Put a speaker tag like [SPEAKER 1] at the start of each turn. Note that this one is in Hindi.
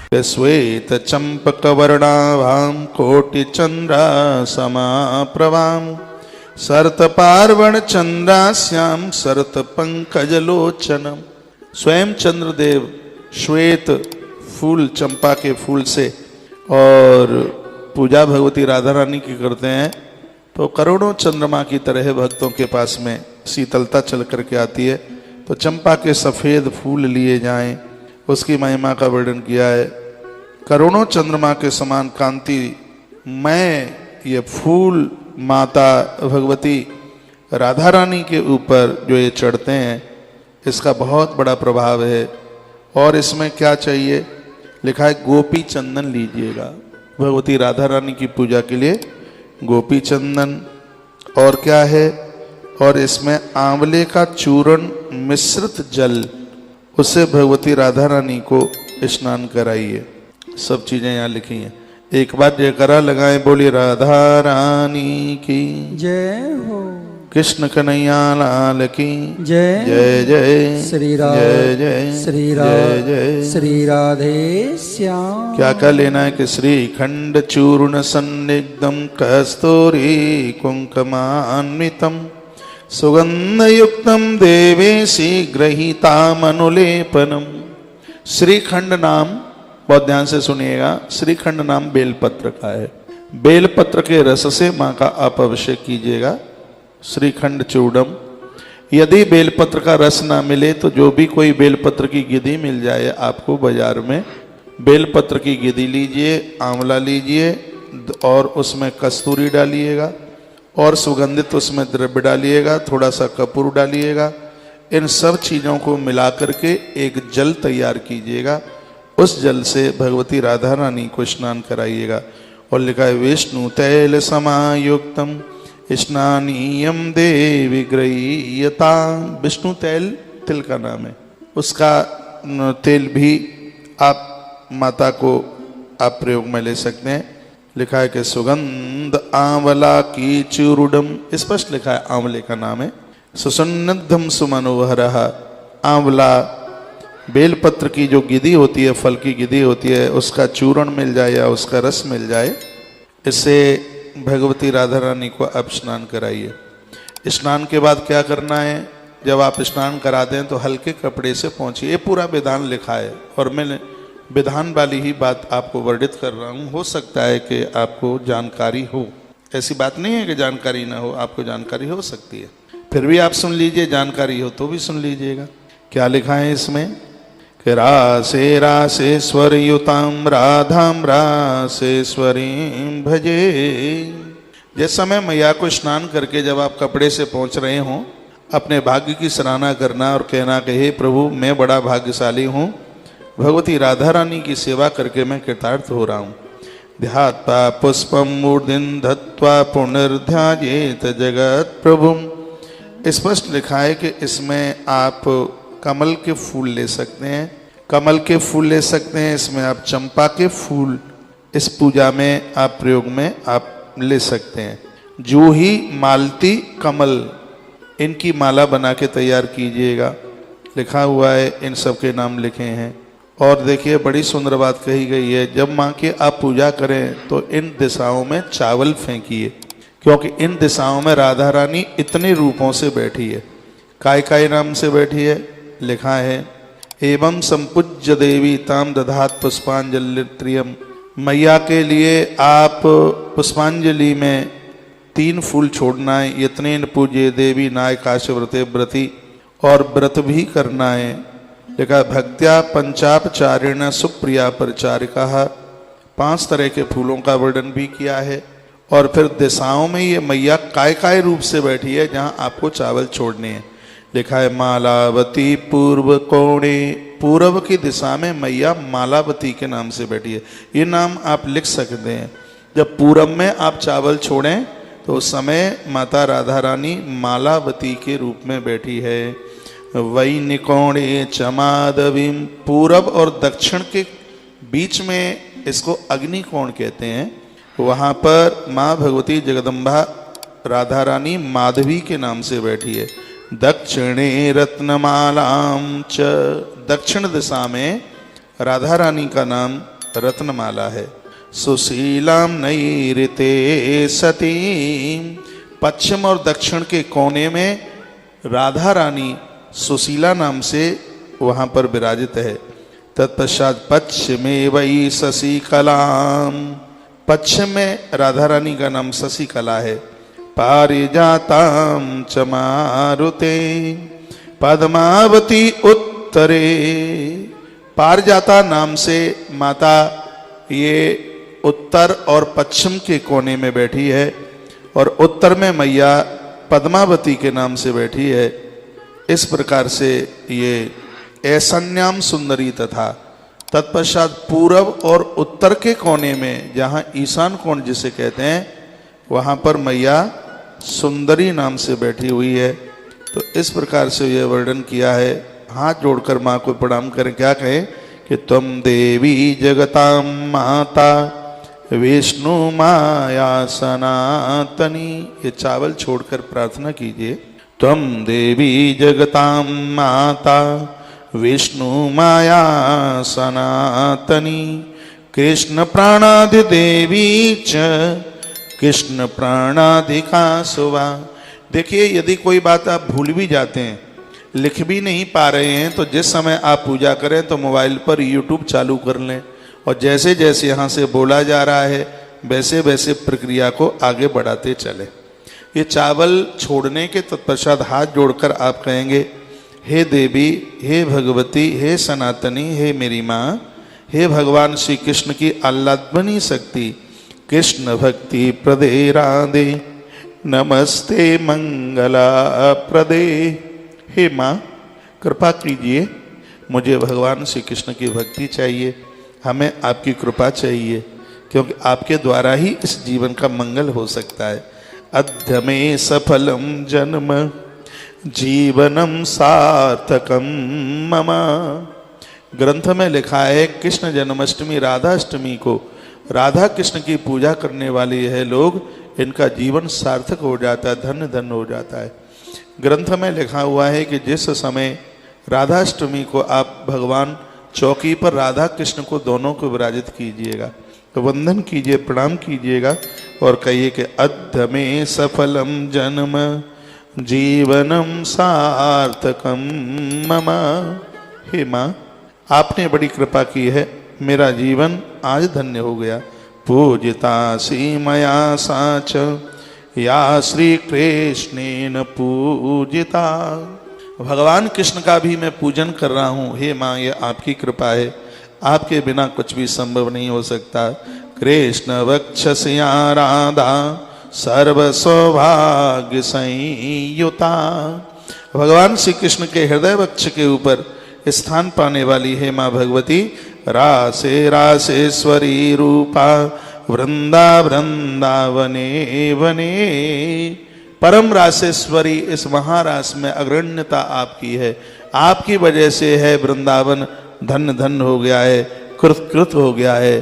[SPEAKER 1] श्वेत चंपक वर्णाभां कोटि चंद्रा समाप्रभां सरत पार्वण चंद्रास्याम सरत पंकजलोचनम। स्वयं चंद्रदेव श्वेत फूल चंपा के फूल से और पूजा भगवती राधा रानी की करते हैं तो करोड़ों चंद्रमा की तरह भक्तों के पास में शीतलता चल करके आती है। तो चंपा के सफ़ेद फूल लिए जाएं, उसकी महिमा का वर्णन किया है। करोड़ों चंद्रमा के समान कांति मैं ये फूल माता भगवती राधा रानी के ऊपर जो ये चढ़ते हैं इसका बहुत बड़ा प्रभाव है। और इसमें क्या चाहिए, लिखा है गोपी चंदन लीजिएगा भगवती राधा रानी की पूजा के लिए, गोपी चंदन। और क्या है, और इसमें आंवले का चूर्ण मिश्रित जल, उससे भगवती राधा रानी को स्नान कराइए। सब चीजें यहाँ लिखी हैं। एक बार जयकारा लगाएं, बोली राधा रानी की
[SPEAKER 2] जय हो,
[SPEAKER 1] कृष्ण कन्हैया लाल की
[SPEAKER 2] जय
[SPEAKER 1] जय जय
[SPEAKER 2] श्री राधे
[SPEAKER 1] जय जय
[SPEAKER 2] श्री
[SPEAKER 1] जय
[SPEAKER 2] राधे
[SPEAKER 1] जय।
[SPEAKER 2] श्री राधे श्याम।
[SPEAKER 1] क्या क्या लेना है कि श्रीखंड चूर्ण सन्निग्धम कस्तूरी कुंकुमान्वितम सुगंधयुक्तम देवेशी गृहीतामनुलेपनम। श्रीखंड नाम बहुत ध्यान से सुनिएगा, श्रीखंड नाम बेलपत्र का है। बेलपत्र के रस से माँ का आप अभिषेक कीजिएगा। श्रीखंड चूर्णम, यदि बेलपत्र का रस ना मिले तो जो भी कोई बेलपत्र की गिदी मिल जाए आपको बाजार में, बेलपत्र की गिदी लीजिए, आंवला लीजिए और उसमें कस्तूरी डालिएगा और सुगंधित उसमें द्रव्य डालिएगा, थोड़ा सा कपूर डालिएगा। इन सब चीज़ों को मिला करके एक जल तैयार कीजिएगा। उस जल से भगवती राधा रानी को स्नान कराइएगा। और लिखा है विष्णु तैल समायुक्तम स्नानीयम देवी गृह्यता। विष्णु तेल तिल का नाम है, उसका तेल भी आप माता को आप प्रयोग में ले सकते हैं। लिखा है कि सुगंध आंवला की चूर्णम, स्पष्ट लिखा है आंवले का नाम है। सुसन्नद्धम सुमनोहरः, आंवला बेलपत्र की जो गिदी होती है, फल की गिदी होती है, उसका चूर्ण मिल जाए या उसका रस मिल जाए, इससे भगवती राधा रानी को आप स्नान कराइए। स्नान के बाद क्या करना है, जब आप स्नान कराते हैं तो हल्के कपड़े से पहुँचिए। ये पूरा विधान लिखा है और मैं विधान वाली ही बात आपको वर्णित कर रहा हूँ। हो सकता है कि आपको जानकारी हो, ऐसी बात नहीं है कि जानकारी ना हो, आपको जानकारी हो सकती है, फिर भी आप सुन लीजिए, जानकारी हो तो भी सुन लीजिएगा। क्या लिखा है इसमें कि रासे रासेश्वर युताम राधाम रासेश्वरीं भजे। जिस समय मैया को स्नान करके जब आप कपड़े से पहुंच रहे हों, अपने भाग्य की सराहना करना और कहना कि हे प्रभु मैं बड़ा भाग्यशाली हूँ, भगवती राधा रानी की सेवा करके मैं कृतार्थ हो रहा हूँ। ध्यात्वा पुष्पम मूर्धिं धत्वा पुनर्ध्यायेत जगत प्रभुम। स्पष्ट लिखा है कि इसमें आप कमल के फूल ले सकते हैं, कमल के फूल ले सकते हैं, इसमें आप चंपा के फूल इस पूजा में आप प्रयोग में आप ले सकते हैं। जूही मालती कमल, इनकी माला बना के तैयार कीजिएगा। लिखा हुआ है, इन सब के नाम लिखे हैं। और देखिए बड़ी सुंदर बात कही गई है, जब माँ की आप पूजा करें तो इन दिशाओं में चावल फेंकिए, क्योंकि इन दिशाओं में राधा रानी इतने रूपों से बैठी है। काय नाम से बैठी है, लिखा है एवं संपूज्य देवी ताम दधात पुष्पांजलित्रियम। मैया के लिए आप पुष्पांजलि में 3 फूल छोड़ना है। यत्नेन पूज्य देवी नायकाश व्रते व्रती, और व्रत भी करना है। लिखा भक्त्या पंचापचारिण सुप्रिया परिचारिका। 5 तरह के फूलों का वर्णन भी किया है। और फिर दिशाओं में ये मैया काय रूप से बैठी है जहाँ आपको चावल छोड़ने हैं। लिखा है मालावती पूर्व कोणे, पूर्व की दिशा में मैया मालावती के नाम से बैठी है। ये नाम आप लिख सकते हैं। जब पूरब में आप चावल छोड़ें तो उस समय माता राधा रानी मालावती के रूप में बैठी है। वही निकोणे चमादवीम, पूरब और दक्षिण के बीच में इसको अग्निकोण कहते हैं। वहाँ पर माँ भगवती जगदम्बा राधा रानी माधवी के नाम से बैठी है। दक्षिणे रत्नमालाम च, दक्षिण दिशा में राधा रानी का नाम रत्नमाला है। सुशीलाम नैऋते सती, पश्चिम और दक्षिण के कोने में राधा रानी सुशीला नाम से वहां पर विराजित है। तत्पश्चात पश्चिमे वही शशिकलाम, पश्चिम में राधा रानी का नाम शशिकला है। पारिजाताम च मारुते पद्मावती उत्तरे, पारिजाता नाम से माता ये उत्तर और पश्चिम के कोने में बैठी है, और उत्तर में मैया पद्मावती के नाम से बैठी है। इस प्रकार से ये ऐसन्याम सुंदरी तथा तत्पश्चात पूर्व और उत्तर के कोने में, जहाँ ईशान कोण जिसे कहते हैं, वहाँ पर मैया सुंदरी नाम से बैठी हुई है। तो इस प्रकार से यह वर्णन किया है। हाथ जोड़कर माँ को प्रणाम करें, क्या कहें कि त्वम देवी जगतां माता विष्णु माया सनातनी। ये चावल छोड़कर प्रार्थना कीजिए। त्वम देवी जगतां माता विष्णु माया सनातनी, कृष्ण प्राणाधिदेवी च कृष्ण प्राणाधिका सुवा। देखिए, यदि कोई बात आप भूल भी जाते हैं, लिख भी नहीं पा रहे हैं, तो जिस समय आप पूजा करें तो मोबाइल पर YouTube चालू कर लें, और जैसे जैसे यहाँ से बोला जा रहा है वैसे वैसे प्रक्रिया को आगे बढ़ाते चले। ये चावल छोड़ने के तत्पश्चात हाथ जोड़कर आप कहेंगे, हे देवी, हे भगवती, हे सनातनी, हे मेरी माँ, हे भगवान श्री कृष्ण की आह्लादमयी शक्ति, कृष्ण भक्ति प्रदे राधे, नमस्ते मंगला प्रदे। हे माँ, कृपा कीजिए, मुझे भगवान श्री कृष्ण की भक्ति चाहिए, हमें आपकी कृपा चाहिए, क्योंकि आपके द्वारा ही इस जीवन का मंगल हो सकता है। अद्य में सफलम जन्म जीवनम सार्थकम मम। ग्रंथ में लिखा है, कृष्ण जन्माष्टमी राधाष्टमी को राधा कृष्ण की पूजा करने वाले यह लोग, इनका जीवन सार्थक हो जाता है, धन्य धन्य हो जाता है। ग्रंथ में लिखा हुआ है कि जिस समय राधाष्टमी को आप भगवान चौकी पर राधा कृष्ण को दोनों को विराजित कीजिएगा, तो वंदन कीजिए, प्रणाम कीजिएगा और कहिए कि अद्य में सफलम जन्म जीवनम सार्थकम मम। हे माँ, आपने बड़ी कृपा की है, मेरा जीवन आज धन्य हो गया। पूजिता सी मया साच या श्री कृष्णेन पूजिता। भगवान कृष्ण का भी मैं पूजन कर रहा हूँ। हे माँ, ये आपकी कृपा है, आपके बिना कुछ भी संभव नहीं हो सकता। कृष्ण वक्षस्या राधा सर्व सौभाग्य संयुता। भगवान श्री कृष्ण के हृदय वक्ष के ऊपर स्थान पाने वाली है माँ भगवती, रासे रासेश्वरी रूपा वृंदा वृंदावने वने। परम रासेश्वरी इस महारास में अग्रण्यता आपकी है, आपकी वजह से है वृंदावन धन्य धन्य हो गया है, कृत कृत हो गया है।